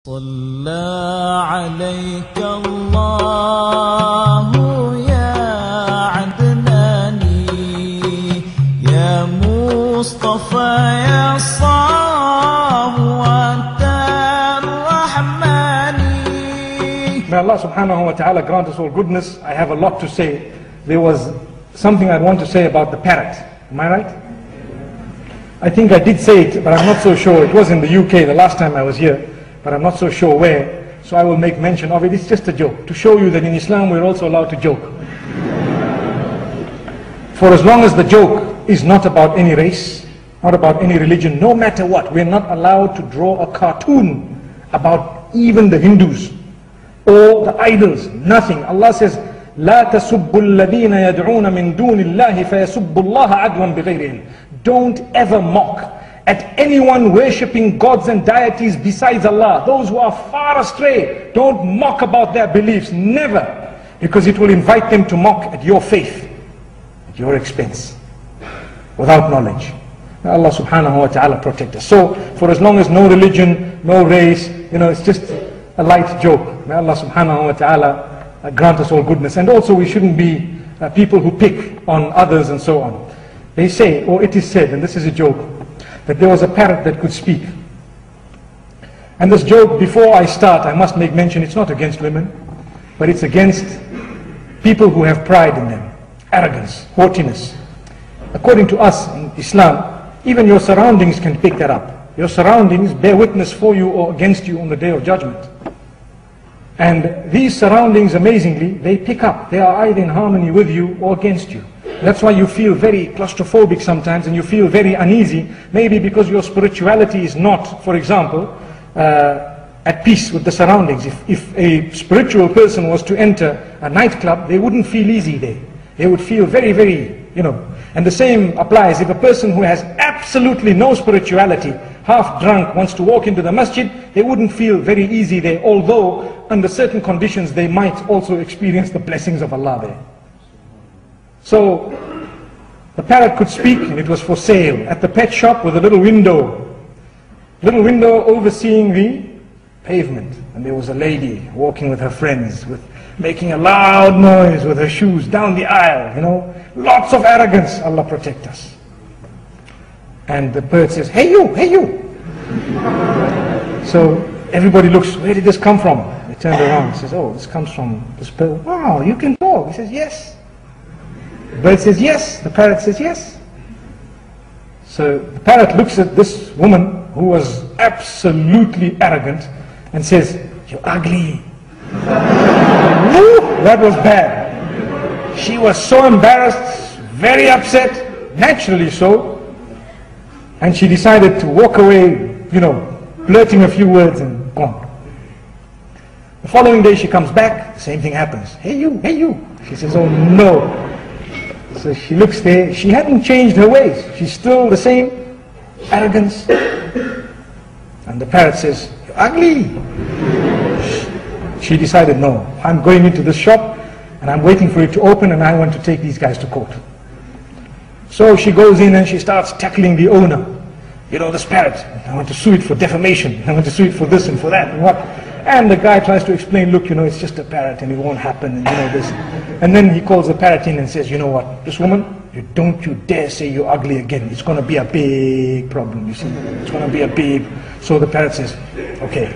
صلى عليك الله يا عدناني يا مصطفى يا صفوة الرحمن. May Allah subhanahu wa ta'ala grant us all goodness. I have a lot to say. There was something I'd want to say about the parrot. Am I right? I think I did say it, but I'm not so sure. It was in the UK the last time I was here, but I'm not so sure where. So I will make mention of it. It's just a joke, to show you that in Islam we're also allowed to joke. For as long as the joke is not about any race, not about any religion, no matter what, we're not allowed to draw a cartoon about even the Hindus or the idols, nothing. Allah says, لا تسبوا الذين يدعون من دون الله فيسبوا الله عدوا بغير علم. Don't ever mock at anyone worshipping gods and deities besides Allah. Those who are far astray, don't mock about their beliefs, never, because it will invite them to mock at your faith, at your expense, without knowledge. May Allah subhanahu wa ta'ala protect us. So, for as long as no religion, no race, it's just a light joke. May Allah subhanahu wa ta'ala grant us all goodness. And also we shouldn't be people who pick on others and so on. They say, or it is said, and this is a joke, that there was a parrot that could speak. And this joke, before I start, I must make mention, it's not against women, but it's against people who have pride in them, arrogance, haughtiness. According to us in Islam, even your surroundings can pick that up. Your surroundings bear witness for you or against you on the Day of Judgment. And these surroundings, amazingly, they pick up. They are either in harmony with you or against you. That's why you feel very claustrophobic sometimes and you feel very uneasy, maybe because your spirituality is not, for example, at peace with the surroundings. If a spiritual person was to enter a nightclub, they wouldn't feel easy there. They would feel very, very, And the same applies if a person who has absolutely no spirituality, half drunk, wants to walk into the masjid, they wouldn't feel very easy there, although under certain conditions they might also experience the blessings of Allah there. So the parrot could speak, and it was for sale at the pet shop with a little window overseeing the pavement. And there was a lady walking with her friends, making a loud noise with her shoes down the aisle, lots of arrogance. Allah protect us. And the bird says, hey you, hey you. So everybody looks, where did this come from? They turned around and says, oh, this comes from this bird. Wow, you can talk. He says, yes. The bird says, yes. The parrot says, yes. So the parrot looks at this woman who was absolutely arrogant and says, you're ugly. That was bad. She was so embarrassed, very upset, naturally so, and she decided to walk away, blurting a few words and gone. The following day she comes back, the same thing happens. Hey you, hey you. She says, oh no. So she looks there, she hadn't changed her ways. She's still the same arrogance. And the parrot says, you're ugly. She decided, no, I'm going into this shop and I'm waiting for it to open and I want to take these guys to court. So she goes in and she starts tackling the owner. This parrot, I want to sue it for defamation. I want to sue it for this and for that and what. And the guy tries to explain, look, it's just a parrot and it won't happen and this. And then he calls the parrot in and says, you know what, this woman, don't you dare say you're ugly again. It's going to be a big problem, you see. It's going to be a big... So the parrot says, okay.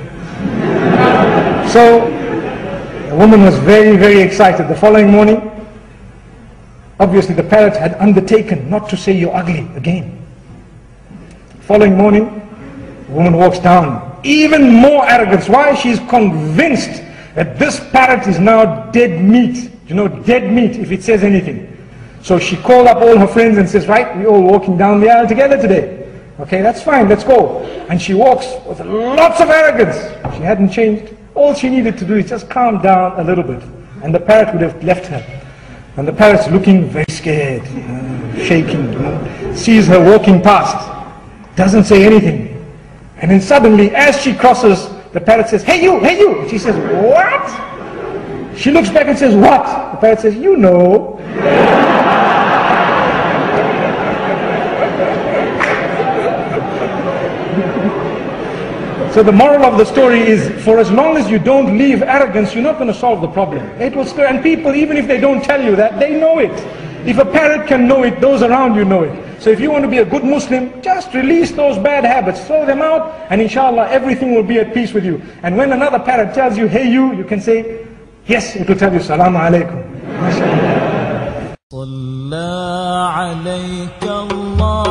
So the woman was very, very excited. The following morning, obviously the parrot had undertaken not to say you're ugly again. Following morning, the woman walks down, even more arrogance. Why? She's convinced that this parrot is now dead meat. Dead meat if it says anything. So she called up all her friends and says, right, we're all walking down the aisle together today. Okay, that's fine, let's go. And she walks with lots of arrogance. She hadn't changed. All she needed to do is just calm down a little bit. And the parrot would have left her. And the parrot's looking very scared, shaking, sees her walking past, doesn't say anything. And then suddenly, as she crosses, the parrot says, hey you, hey you. She says, what? She looks back and says, what? The parrot says, you know. So the moral of the story is, for as long as you don't leave arrogance, you're not going to solve the problem. It will still, and people, even if they don't tell you that, they know it. If a parrot can know it, those around you know it. So if you want to be a good Muslim, just release those bad habits, throw them out, and inshallah everything will be at peace with you. And when another parrot tells you, hey you can say, yes, it will tell you, Salaamu Alaikum. صلى عليك الله